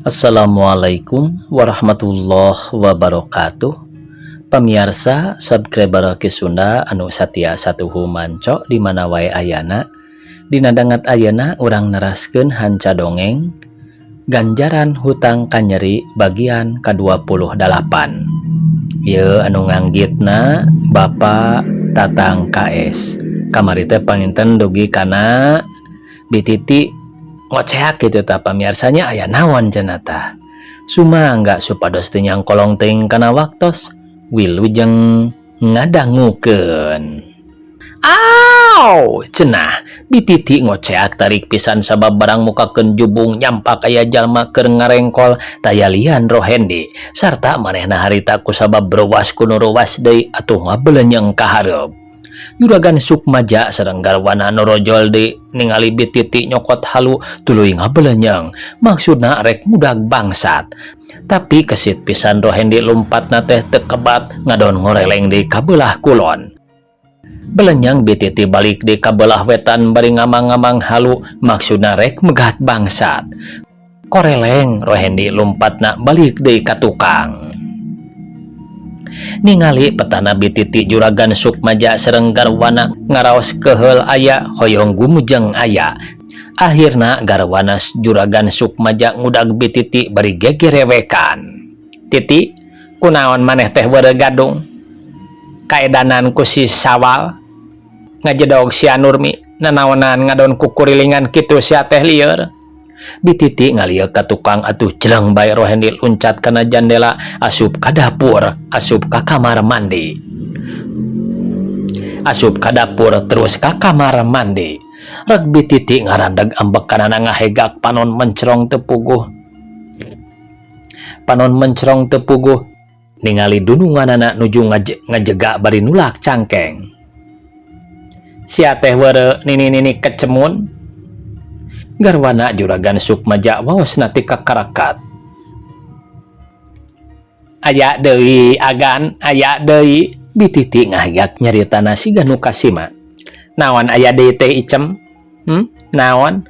Assalamualaikum warahmatullahi wabarakatuh. Pamirsa subscriber Ki Sunda anu satia satuhu manco di mana wae ayana. Dina dangat ayana urang neraskeun hanca dongeng Ganjaran Hutang Kanyeri bagian ke-28. Ieu anu nganggitna Bapak Tatang KS. Kamari teh panginten dugi kana bititi ngoceak gitu ta pamiarsanya aya naon cenah sumangga supados teu nyang kolong teuing kana waktos wilujeng ngadangukeun. Aw cenah bititi ngoceak tarik pisan sabab barang mukakeun jubung nyampak aya jalma keur ngarengkol tayalian Rohendi sarta manehna harita ku sabab beruwas kuno ruwas deui atuh ngabelenyeng ka hareup. Juragan Sukmaja sareng garwana norojol di ningali bititi nyokot halu tuluy ngabelenyeng maksudna rek mudag bangsat tapi kesit pisan Rohendi lumpatna teh teu kebat ngadon ngoreleng di kabelah kulon. Belenyang bititi balik di kabelah wetan bari ngamang-ngamang halu maksudna rek megat bangsat. Koreleng Rohendi lumpatna balik deui ka tukang. Ningali petana bititi Juragan Sukmaja sareng garwana ngaraos keheul aya hoyong gumujeng aya. Akhirna garwana Juragan Sukmaja ngudag bititi bari gegerewekan. Titi, kunaon maneh teh weureu gadung? Kaedanan ku si Sawal ngajedog si Anurmi nanaonan ngadon kukurilingan kitu sia teh lieur. Bititi ngalieu ka tukang atuh jeleng bae Rohendi luncat kana jandela asup ka dapur asup ka kamar mandi. Asup ka dapur terus ka kamar mandi. Reg bititi ngarandeg ambekanana ngahegak panon mencrong teu puguh. Panon mencrong teu puguh ningali dununganana nuju ngajega bari nulak cangkeng. Sia teh weureu nini-nini kecemun. Garwana Juragan Sukmaja waosna ti kakarakat. Aya deui agan, aya deui. Bititi ngahegak nyaritana siga nu kasima. Naon aya deui teh Icem? Naon?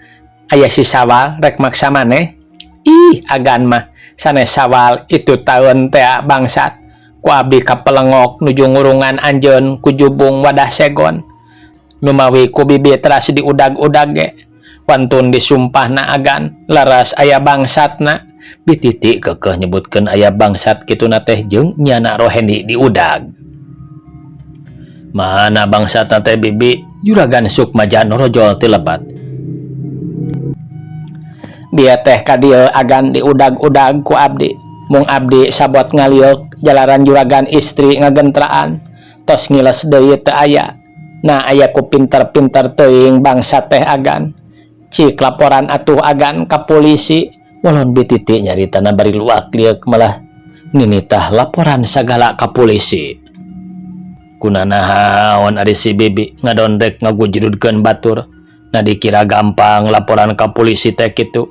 Aya si Sawal rek maksa maneh? Ih, agan mah sanes Sawal itu taeun teh bangsat. Ku abdi kapelengok nuju ngurungan anjeun ku jubung wadah segon. Nu mawi ku bibi teras diudag-udag ge. Wantun disumpahna agan laras aya bangsatna. Bititi kekeh nyebutkeun aya bangsat kituna teh jeung nyana Rohendi diudag. Mana bangsatna teh bibi? Juragan Sukmaja norojol ti lebat. Dia teh ka dieu agan diudag-udag ku abdi. Mung abdi sabot ngaliuk jalaran juragan istri ngagentraan tos ngiles deui teu aya. Nah aya ku pinter-pinter teuing bangsat teh agan. Cik laporan atuh agan ka polisi. Walon bititi nyaritana bari luak liuk malah ninitah laporan sagala ka polisi. Kunanaon ari si bibi ngadon rek ngagujudkeun batur. Na dikira gampang laporan ka polisi teh kitu.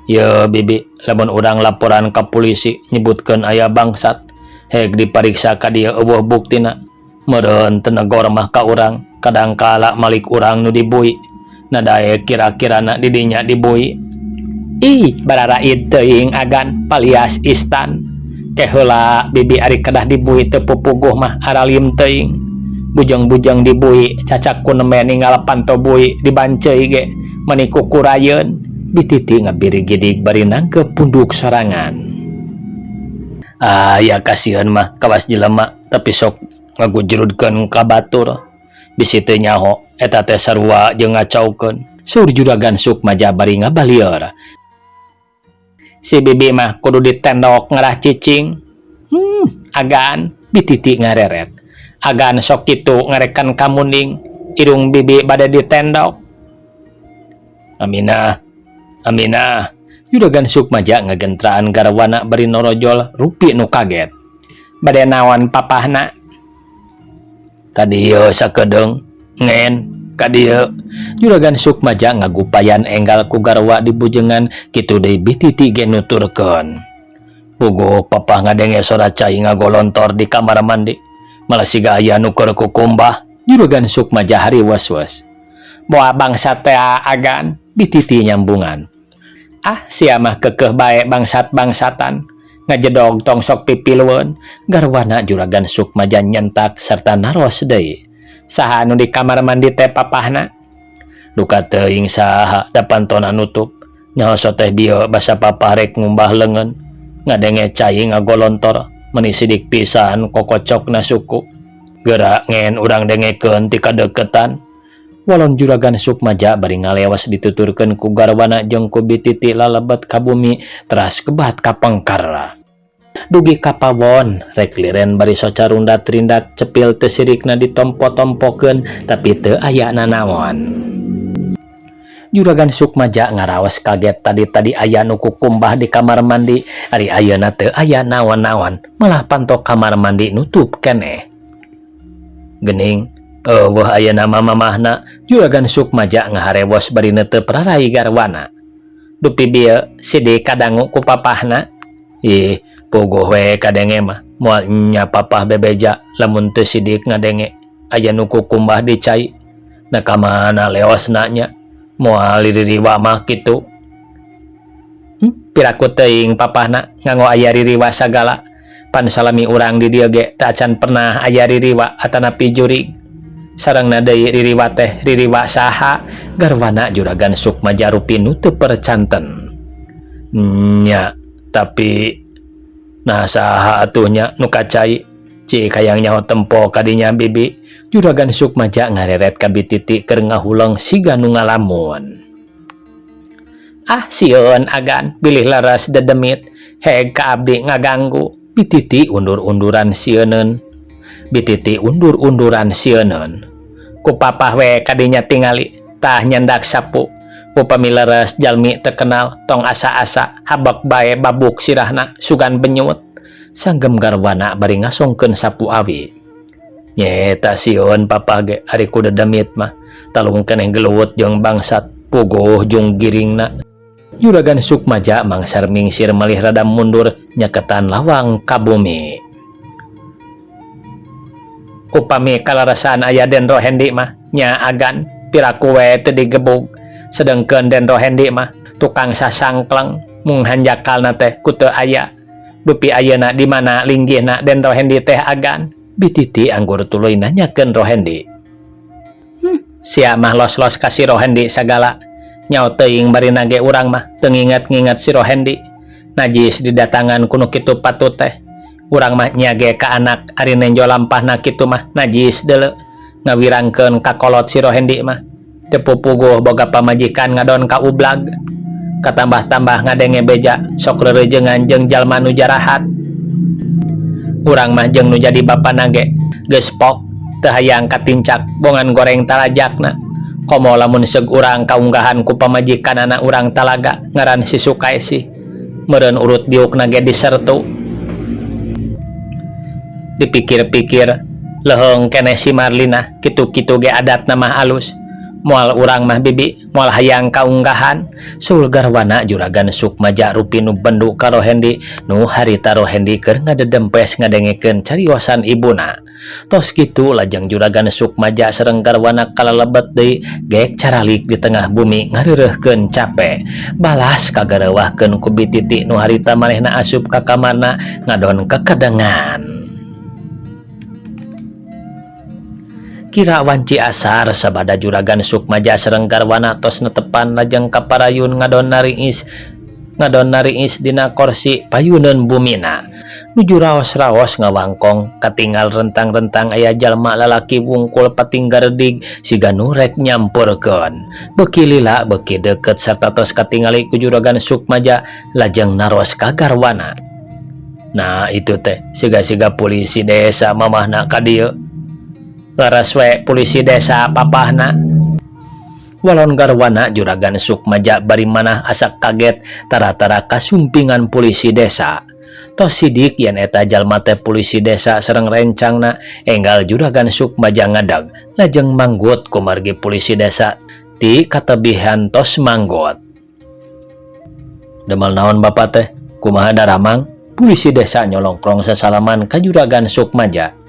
Ye bibi, lamun urang laporan ka polisi nyebutkeun aya bangsat heg dipariksa ka dieu eueuh buktina. Meureun teu negor mah ka urang kadangkala malik urang nu dibui. Nadae kira-kirana di dinya dibui. Ih, bararaid teuing agan palias istan. Keheula bibi ari kedah dibui teu pupuguh mah aralim teuing. Bujeng-bujeng dibui cacak ku nemeh ninggal panto bui dibanceuy ge meuni kukurayeun. Bititi ngabiri gidig bari nangkep punduk sorangan. Ya kasihan mah kawas jelema tapi sok ngagujrudkeun ka batur. Bisi teu nyaho eta teh sarua jeung ngacaukeun. Saur Juragan Sukmaja bari ngabalieur. Si bibi mah kudu ditendok ngarah cicing. Agan bititi ngareret. Agan sok kitu ngarekan kamunding irung bibi bade ditendok. Aminah. Juragan Sukmaja ngagentraan garwana bari norojol rupi nu kaget. Bade naon papahna? Kadieu sakedeung ngen kadieu. Juragan Sukmaja ngagupayan enggal ku garwa di bujengan kitu deui bititi ge nuturkeun. Puguh papah ngadenge sora cai ngagolontor di kamar mandi. Malah siga aya nu keur kukumbah. Juragan Sukmaja hari was-was. Moal bangsa teh agan bititi nyambungan. Ah sia mah kekeh bae bangsat-bangsatan ngajedog tong sok pipilueun. Garwana Juragan Sukmaja nyentak serta naros deui. Saha anu di kamar mandi teh papahna? Duka teuing saha da pantona nutup. Nyaho teh dieu basa papa rek ngumbah leungeun. Ngadenge cai ngagolontor meuni sidik pisan kokocokna suku. Geura ngen urang dengekeun ti kadeukeutan. Walon Juragan Sukmaja bari ngalewas dituturkeun ku garwana jeung ku Bititi lalebet ka bumi teras kebat ka pengkar. Dugi ka pawon rek liren bari socarunda trindak cepil teu sirikna ditompo-tompokeun tapi teu aya nanaon. Juragan Sukmaja ngaraos kaget tadi aya nu kukumbah di kamar mandi, ari ayeuna teu aya naon-naon, malah pantok kamar mandi nutup keneh. Geuning eueuh ayeuna mamahna Juragan Sukmaja ngaharewos bari netep rarai garwana. Dupi bieu sidik kadangu ku papahna. Ih, puguh we kadenge mah moal nya papah bebeja lamun teu sidik ngadenge aya nu kukumbah di cai. Na ka mana leosna nya moal ririwa mah kitu. Piraku teuing papahna nganggo aya ririwa sagala. Pan salami urang di dieu ge teu acan pernah aya ririwa atanapi jurig. Sarengna deui ririwa teh ririwa saha? Garwana Juragan Sukmaja rupi nu teu percanten. Nya, tapi nah saha atuh nya nu kacai? Cik hayang nyaho tempo kadinya bibi. Juragan Sukmaja ngareret ka Bititi keur ngahuleng siga nu ngalamun. Ah sieun agan bilih leres dedemit heg ka abdi ngaganggu. Bititi undur-unduran sieunun. Bititi undur-unduran sieunun. Ku papah we kadinya tingali tah nyendak sapu. Upami leres jalmi terkenal tong asa-asa habak bae babuk sirahna sugan benyut. Sanggem garwana bari ngasongkeun sapu awi. Nyeta sieun papah ge ari ku dedemit mah talung keneh geluwut jeung bangsat puguh jeung giringna. Juragan Sukmaja mangsar mingsir malih rada mundur nyaketan lawang ka bumi. Upami kalarasan aya Den Rohendi mah nya agan piraku we teu digebug. Sedengkeun Den Rohendi mah tukang sasangkleng mung hanjakalna teh ku teu aya. Dupi ayeuna di mana linggihna Den Rohendi teh agan? Bititi anggur tuluy nanyakeun Rohendi. Sia mah los-los ka si Rohendi sagala. Nyaho teuing bari nage urang mah teu nginget-nginget si Rohendi. Najis didatangan kuno kitu patut teh. Urang mah nyage ka anak ari nenjo lampahna kitu mah najis deuleu. Ngawirangkeun ka kolot si Rohendi mah teu pupuguh boga pamajikan ngadon ka ublag. Katambah-tambah ngadenge beja sok reurejeungan jeung jalma nu jarahat. Urang mah jeung nu jadi bapana ge geus pok teu hayang katincak bongan goreng talajakna. Komo lamun seug urang kaunggahan ku pamajikanana urang talaga ngaran si Sukaisi. Meureun urut diukna ge disertu. Dipikir-pikir leheng keneh si Marlina kitu-kitu ge adatna mah alus. Moal urang mah bibi moal hayang kaunggahan. Saul garwana Juragan Sukmaja rupi nu bendu ka Rohendi nu harita Rohendi keur ngadedempes ngadengekeun cariosan ibuna. Tos kitu lajeng Juragan Sukmaja sareng garwana kalalebet deui geek caralik di tengah bumi ngareureuhkeun cape. Balas kagareuwahkeun ku Bititi nu harita manehna asup ka kamarna ngadon kekedengan. Kira wanci asar sabada Juragan Sukmaja sareng garwana tos netepan lajeng kaparayun ngadon nariis dina kursi payuneun bumina. Nuju raos-raos ngawangkong katinggal rentang-rentang aya jalma lalaki wungkul patinggardeg siga nu rek nyampurkeun. Beuki lila beuki deukeut sarta tos katingali ku Juragan Sukmaja lajeng naros ka garwana. Nah itu teh siga-siga polisi desa mamahna ka dieu. Laras we polisi desa papahna. Walon garwana Juragan Sukmaja bari manah asa kaget tara-tara kasumpingan polisi desa. Tos sidik yen eta jalma teh polisi desa sareng rencangna enggal Juragan Sukmaja ngadag lajeng manggut ku margi polisi desa ti katebihan tos manggut. Demal naon bapak teh? Kumaha daramang? Polisi desa nyolongkrong sasalaman ka Juragan Sukmaja.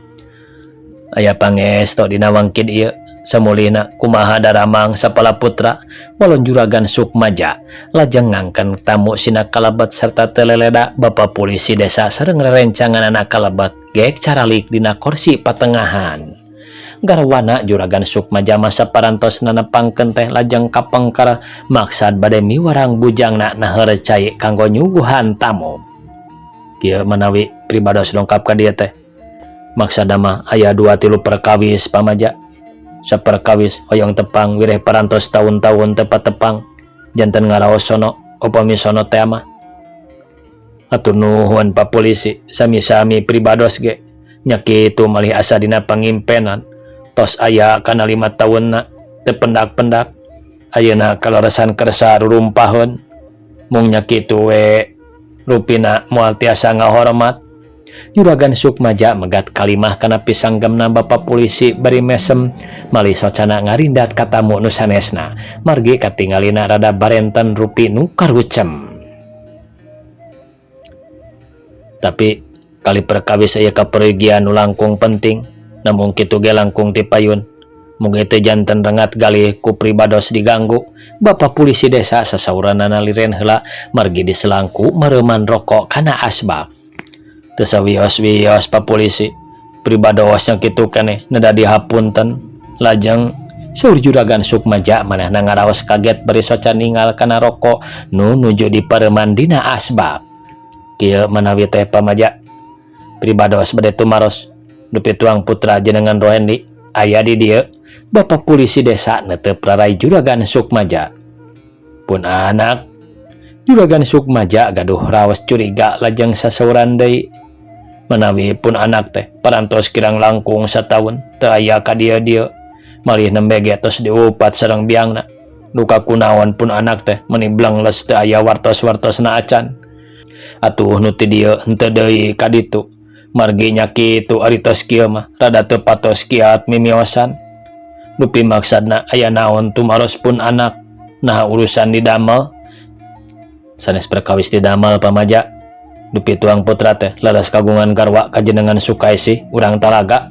Aya pangesto dina wangkid ieu Samulina kumaha daramang sapala putra walon juragan Sukmaja lajeng ngangken tamu sina kalabat serta teleleda Bapak Polisi Desa sareng rerencangan anak kalabat gek caralik dina kursi patengahan. Garwana juragan Sukmaja masa parantos nanepangkeun teh lajeng kapengkar maksad bade miwarang bujangna naheureuh cai kanggo nyuguhan tamu. Kieu menawi pribados dongkap ka dieu teh. Maksudna mah aya 2-3 perkawis pamaja. Saperkawis hoyong tepang wireh parantos tahun-tahun tepat tepang janten ngaraos sono upami sono teh mah. Atur nuhun Pak Polisi, sami-sami pribados ge nya kitu malih asa dina pangimpenan. Tos aya kana 5 tahunna teu pendak-pendak ayeuna kaleresan kersa rurumpaheun mung nya kitu we rupina moal tiasa ngahormat. Juragan Sukmaja megat kalimah kana pisanggemna Bapak Polisi bari mesem malih socana ngarindat ka tamu nu sanesna margi katingalina rada barenten rupi nu karucem. Tapi kali perkawis aya kaperegian nu langkung penting namun kitu ge langkung ti payun mugi teu janten rengat galih ku pribados diganggu. Bapak Polisi Desa sasauranana liren heula margi diselangku mereuman rokok kana asbak. Teu sawios-wios Pak Polisi pribadosnya kitu keneh neda dihapunten lajeng saur juragan Sukmaja manehna ngaraos kaget bari socan ninggal kana rokok nu nuju di pareuman dina asbak. Kieu menawi teh pamaja pribados bade tumaros dupi tuang putra jenengan Rohendi aya di dieu. Bapak Polisi Desa netep rarai juragan Sukmaja. Pun anak juragan Sukmaja gaduh raos curiga lajeng sasauran deui menawi pun anak teh parantos kirang langkung sataun teu aya ka dieu-dieu malih nembe ge tos diupat sareng biangna. Duka kunaon pun anak teh meuni blengles teu aya wartos-wartosna acan. Atuh nu ti dieu henteu deui ka ditu margi nya kitu ari tos kieu mah rada teu patos kiat mimiosan. Dupi maksudna aya naon tumaros pun anak nah urusan didamel sanes perkawis didamel pamaja. Dupi tuang putra teh laras kagungan garwa kajenengan Sukaisi urang Talaga.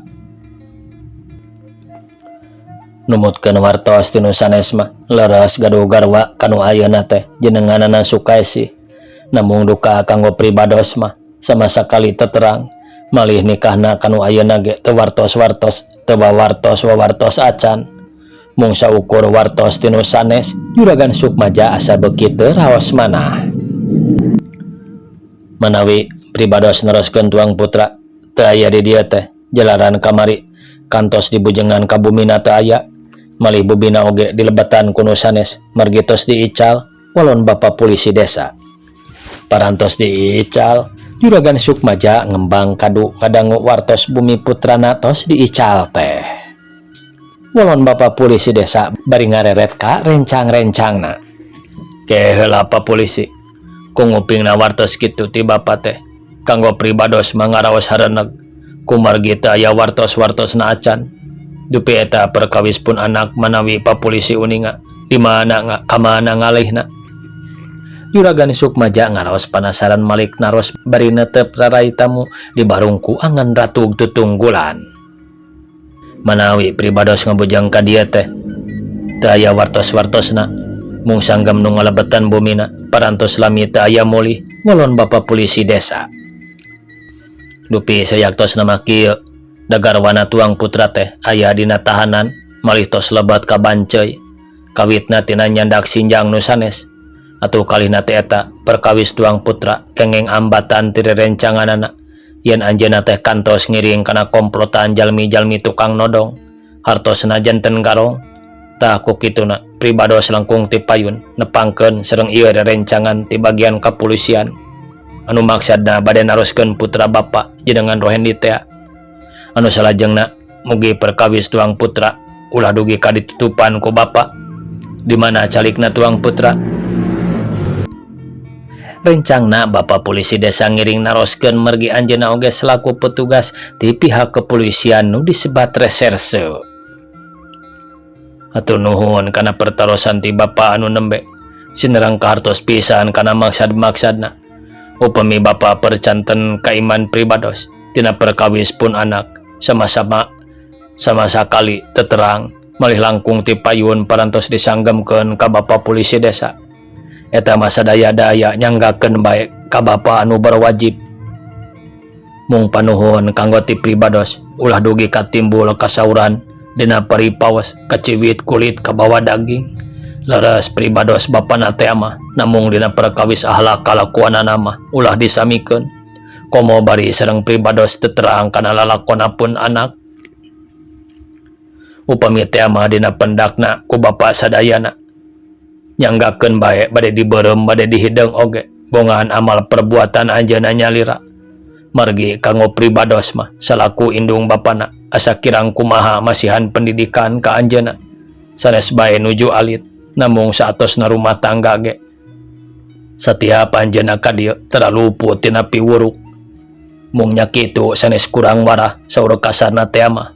Numutkeun wartos tinu sanes mah laras gaduh garwa kanu ayeuna teh jenenganana Sukaisi. Namung duka kanggo pribados mah sama sakali teu terang malih nikahna kanu ayeuna ge teu wartos-wartos teu wawartos acan. Mung saukur wartos tinu sanes juragan Sukmaja asa bekitu raos manah. Manawi pribados neroskeun tuang putra teu aya di dieu teh jalaran kamari kantos dibujengan ka bumina teu aya malih bubina oge dilebatan kuno sanes margi tos diical walon Bapak Polisi Desa. Parantos diical juragan Sukmaja ngembang kadu ngadangu wartos bumi putrana tos diical teh. Walon Bapak Polisi Desa bari ngareret ka rencang-rencangna. Keheula Pak Polisi ku ngupingna wartos kitu ti Bapak teh kanggo pribados mangaraos hareuneg kumargi teu aya wartos-wartosna acan. Dupi eta perkawis pun anak manawi Pak Polisi uninga di mana kamana ngalihna. Juragan Sukmaja ngaraos panasaran malik naros bari netep rarai tamu di barungku angan Ratu Tutunggulan. Manawi pribados ngabujang ka dieu teh teu aya wartos-wartosna mung sanggem nu ngalebetan bumina parantos lami teu aya mulih walon Bapak Polisi Desa. Dupi sayaktos nama kieu dagarwana tuang putra teh aya dina tahanan malih tos lebat ka Banceuy kawitna tina nyandak sinjang nu sanes. Atuh kalihna teh eta perkawis tuang putra kengeng ambatan ti rerencanganana yen anjeunna teh kantos ngiring kana komplotan jalmi-jalmi tukang nodong hartosna janten garong. Tah ku kituna pribados langkung ti payun nepangkeun sareng ieu rerencangan ti bagian kapolisian anu maksudna bade naroskeun putra Bapak jenengan Rohendi teh anu salajengna mugi perkawis tuang putra ulah dugi ka ditutupan ku Bapak di mana calikna tuang putra. Rencangna Bapak Polisi Desa ngiring naroskeun mergi anjeunna oge selaku petugas ti pihak kepolisian nu disebat reserse. Atur nuhun kana pertarosan ti Bapak anu nembe sinerang kahartos pisan kana maksad-maksadna. Upami Bapak percanten kaiman pribados tina perkawis pun anak sama-sama sama sakali teterang malih langkung ti payun parantos disanggemkeun ka Bapak Polisi desa. Eta mah sadaya-daya nyanggakeun bae ka Bapa anu berwajib. Mung panuhun kanggo ti pribados ulah dugi katimbul kasauran dina paripaos kaciwit kulit ka bawa daging. Leres pribados bapana teh mah namung dina perkawis ahlak kalakuanana mah ulah disamikeun. Komo bari sareng pribados teu terang kana lalakonapun anak. Upami teh mah dina pendakna ku bapa sadayana nyanggakeun bae bade dibeureum bade dihideung oge bongaan amal perbuatan anjeunna nyalira. Margi kanggo pribados mah salaku indung bapana asa kirang kumaha masihan pendidikan ka anjeunna sanes bae nuju alit namung saatosna rumah tangga ge. Setiap anjeunna ka dieu terlalu tina piwuruk. Mung nya kitu sanes kurang warah saur kasarna teh mah.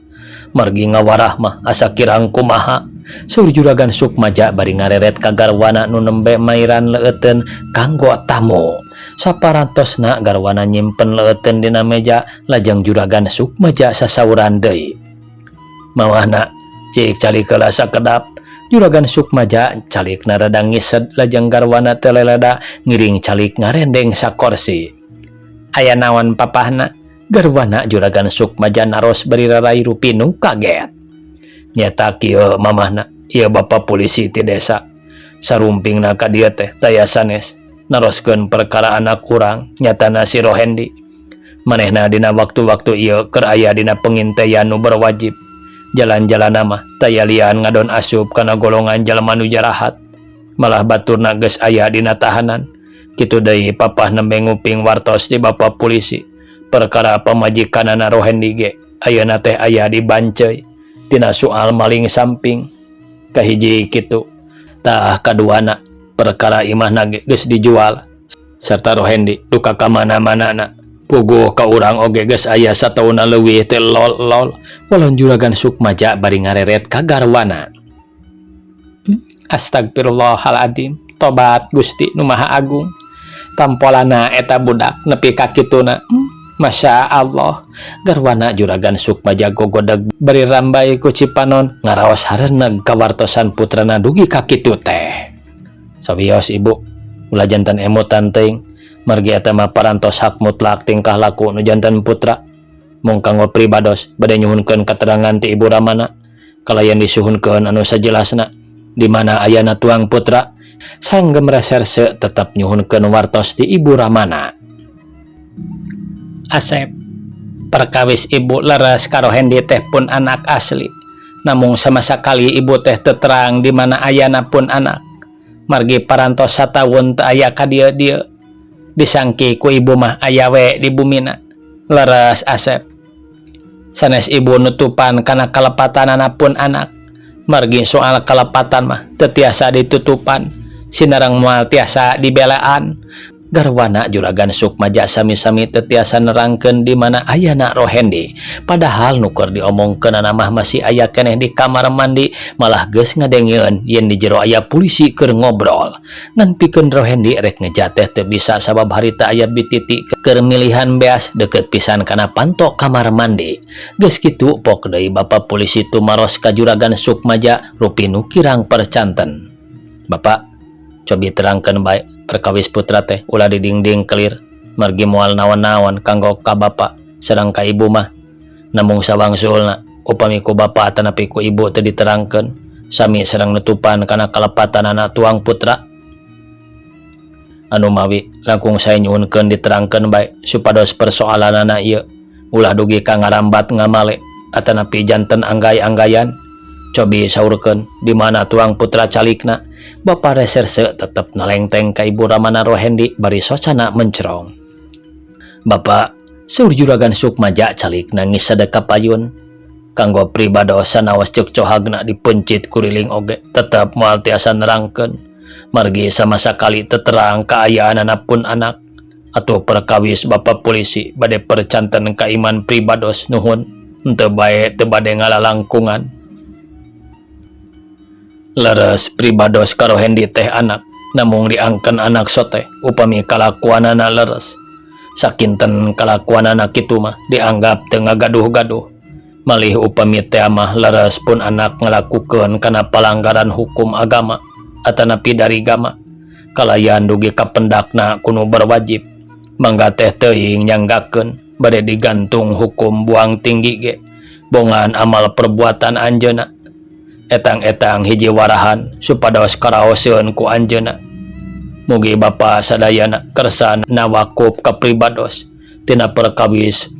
Margi ngawarah mah asa kirang kumaha. Saur Juragan Sukmaja bari ngareret ka garwana nu nembe mairan leueteun kanggo tamu. Saparantosna garwana nyimpen leueteun dina meja lajeng Juragan Sukmaja sasauran deui. Mawahna cik calik heula sakedap Juragan Sukmaja calikna rada ngised lajeng garwana teu leleda ngiring calik ngarendeng sakorsi. Aya naon papahna? Garwana Juragan Sukmaja naros bari rarai rupi nu kaget. Nyata kieu mamahna, ieu Bapak Polisi ti desa. Sarumpingna ka dieu teh daya sanes naroskeun perkara anak urang, nyatana si Rohendi. Manehna dina waktu-waktu ieu keur aya dina pengintaian nu berwajib. Jalan-jalanna mah taya lian ngadon asup kana golongan jalma nu jarahat. Malah baturna geus aya dina tahanan. Kitu deui papah nembe nguping wartos di Bapak Polisi. Perkara pamajikanana Rohendi ge ayeuna teh aya di Banceuy tina soal maling samping. Kahiji kitu. Tah kaduana perkara imahna ge geus dijual sarta Rohendi duka ka mana-manana. Puguh ka urang oge geus aya satauna leuwih teh lol. Walon Juragan Sukmaja bari ngareret ka garwana. Astagfirullahaladzim. Tobat Gusti nu Maha Agung. Tampolana eta budak nepi ka kituna. Masya Allah. Garwana Juragan Sukmaja gogodeg beri rambai ku Cipanon ngaraos hareuneg kawartosan putrana dugi ka kitu teh. Sawios ibu ulah janten emutan teuing. Margi eta mah parantos hak mutlak tingkah laku nu janten putra. Mung kanggo pribados bade nyuhunkeun keterangan ti Ibu Ramana kalayan disuhunkeun anu sajelasna di mana ayana tuang putra. Sanggem reserse tetap nyuhunkeun wartos ti Ibu Ramana. Asep, perkawis ibu leres karo Hendi teh pun anak asli. Namung sama sakali ibu teh teu terang di mana ayana pun anak. Margi parantos satahun teu aya ka dieu-dieu. Disangki ku ibu mah aya we di bumina. Leres Asep. Sanes ibu nutupan kana kalepatanana pun anak. Margi soal kalepatan mah teu tiasa ditutupan. Sinareng moal tiasa dibelaan. Garwana Juragan Sukmaja sami-sami teu tiasa nerangkeun di mana ayana Rohendi. Padahal nu keur diomongkeunana mah masih aya keneh di kamar mandi, malah geus ngadengieun yen di jero aya polisi keur ngobrol. Ngan pikeun Rohendi rek ngejateh teu bisa sabab harita aya bititi keur milihan beas deukeut pisan kana panto kamar mandi. Geus kitu pok deui Bapak Polisi tumaros ka Juragan Sukmaja rupi nu kirang percanten. Bapak, cobi terangkeun bae perkawis putra teh ulah didingding kelir margi moal naon-naon kanggo ka bapa sareng ka ibu mah namung sawangsulna upami ku bapa tanapi ku ibu teu diterangkeun sami sareng nutupan kana kalepatanana tuang putra. Anu mawi langkung saya nyuhunkeun diterangkeun bae supados persoalanana ieu ulah dugi ka ngarambat ngamale atanapi janten anggai-anggayan. Cobi saurkeun di mana tuang putra calikna. Bapak reserse tetep nalengteng ka Ibu Ramana Rohendi bari socana mencerong. Bapak, saur Juragan Sukmaja calik nangis sadeka payun. Kanggo pribados sanaos ceuk cohagna dipencit kuriling oge tetep moal tiasa nerangkeun. Margi sama sakali teu terang kaayaanana pun anak. Atuh perkawis Bapak Polisi bade percanten ka iman pribados nuhun. Henteu bae teu bade ngalalangkungan. Leres pribados karo Hendi teh anak namung diangkeun anak sote upami kalakuanana leres. Sakinten kalakuanana kitu mah dianggap teu ngagaduh-gaduh. malih upami teh mah leres pun anak ngelakukeun kana pelanggaran hukum agama atanapi dari agama kalayan dugi kapendakna kuno berwajib mangga teh teuing nyanggakeun bade digantung hukum buang tinggi ge bongan amal perbuatan anjeuna etang-etang hiji warahan supados karaoseun ku anjeuna mugi bapa sadayana kersa nawakuf kapribados tina perkawis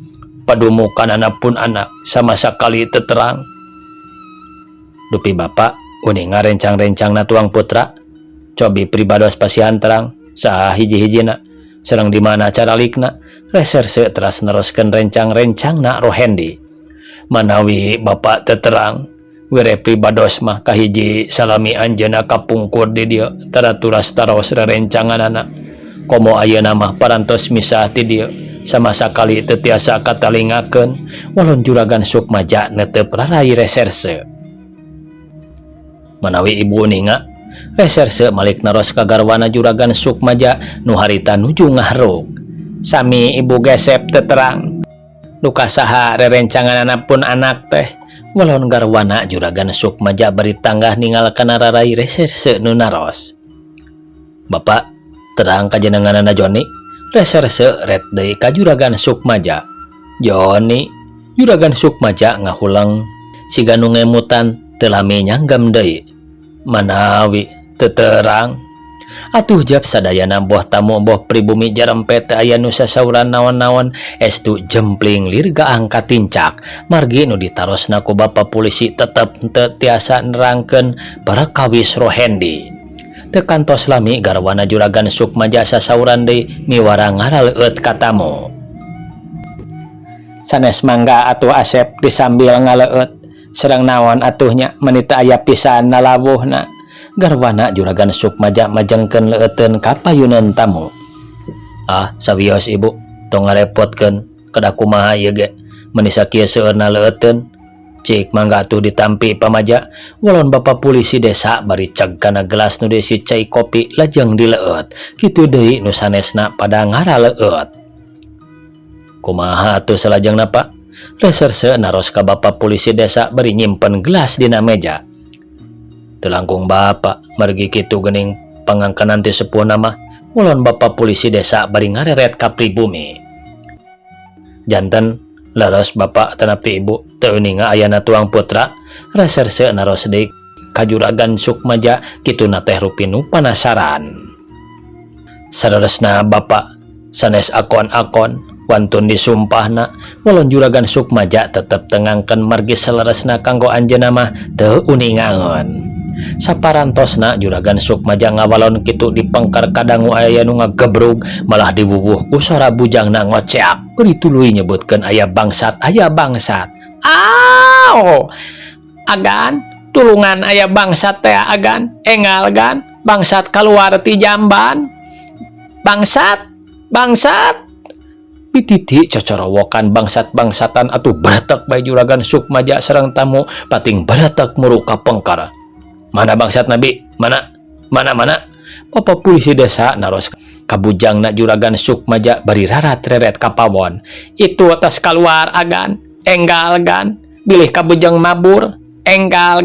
padumukanana pun anak sama sakali teterang dupi bapak uning ngarencang-rencangna tuang putra cobi pribados pasihan terang saha hiji-hijina sareng di mana cara likna reserse teras neruskeun rencang-rencangna Rohendi manawi bapak teterang were pribados mah kahiji salami anjeuna kapungkur di dieu taraturas taros rerencanganana komo ayeuna mah parantos misah ti dieu sama sakali teu tiasa katalingakeun walon juragan Sukmaja netep rarai reserse manawi ibu ninga reserse malik naros kagarwana juragan Sukmaja nu harita nuju ngahrug sami ibu gesep teterang nu kasaha rerencanganana pun anak teh walon garwana juragan Sukmaja bari tanggah ninggalkeun rarai reserse nu naros bapak terang kajenenganana Joni reserse red deui ka juragan Sukmaja Joni juragan Sukmaja ngahulang siga nu ngemutan teu lami nyanggam deui manawi teu terang atuh jab sadayana boh tamu boh pribumi jarempet aya nu sasauran naon-naon estu jempling lirga angkat tincak margi nu ditarosna ku bapa polisi tetep teu tiasa nerangkeun barakawis Rohendi teu kantos lami garwana juragan Sukmaja sasauran deui miwara ngaraleueut ka tamu sanes mangga atuh Asep disambil ngaleueut sareng naon atuhnya menita aya pisan nalawuhna garwana juragan Sukmaja majengkeun leueteun ka payuneun tamu sawios ibu tong ngarepotkeun kada kumaha ieu ge meuni sakieu seueurna leueteun cik mangga atuh ditampi pamaja walon bapa polisi desa bari ceg kana gelas nu diisi cai kopi lajeng dileueut kitu deui nu sanesna pada ngaraleueut kumaha atuh salajengna Pak reserse naros ka bapa polisi desa bari nyimpen gelas dina meja teu langkung bapak margi kitu geuning pangangkenan ti sepuhna mah walon bapa polisi desa bari ngareret ka pribumi janten leres bapak tanapi ibu teu ninga ayana tuang putra reserse naros deui ka juragan Sukmaja kituna teh rupi nu panasaran sareresna bapak sanes akon-akon wantun disumpahna walon juragan Sukmaja tetep tengangkeun margi saleresna kanggo anjeunna mah teu uningaeun saparantosna juragan Sukmaja ngawalon kitu dipengker kadangu aya nu ngagebrug malah diwuwuh ku sora bujangna ngoceak beri tuluy nyebutkeun aya bangsat agan tulungan aya bangsat teh agan engal gan bangsat kaluar ti jamban bangsat pititi cocorowokan bangsat-bangsatan atuh baretek bae juragan Sukmaja sareng tamu pating baretek muruka pengkar mana bangsat nabi mana Papa polisi desa naros kabujangna juragan Sukmaja bari rarat reret ka pawon itu atas keluar agan enggal gan bilih kabujang mabur enggal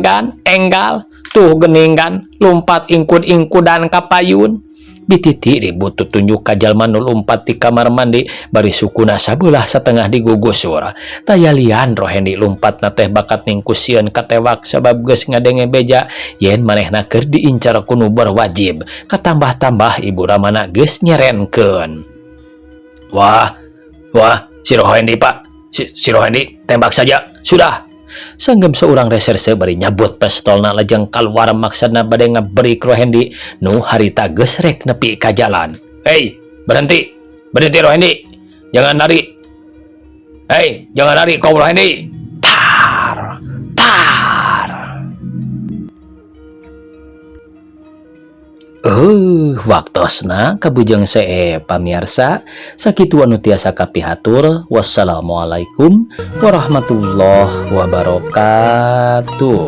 tuh geningan lumpat ingkud-ingkudan ka payun bititi ribut tutunjuk ka jalma nu lumpat di kamar mandi bari sukuna sabelah setengah digugusur tayalian Rohendi lumpat na teh bakat ningkusieun katewak sabab geus ngadenge beja yen manehna keur diincar ku nu berwajib katambah-tambah ibu ramana geus nyerenkeun wah si Rohendi pak si Rohendi tembak saja sudah sanggem seorang reserse bari nyabut pistolna lajeng kaluar maksudna bade ngaberi Rohendi nu harita geus rek nepi ka jalan. Hei, berhenti Rohendi. Jangan lari. Hei, jangan lari kau Rohendi. Tar. Waktosna kabujang see pamirsa sakitu anu tiasa kapihatur. Wassalamualaikum warahmatullahi wabarakatuh.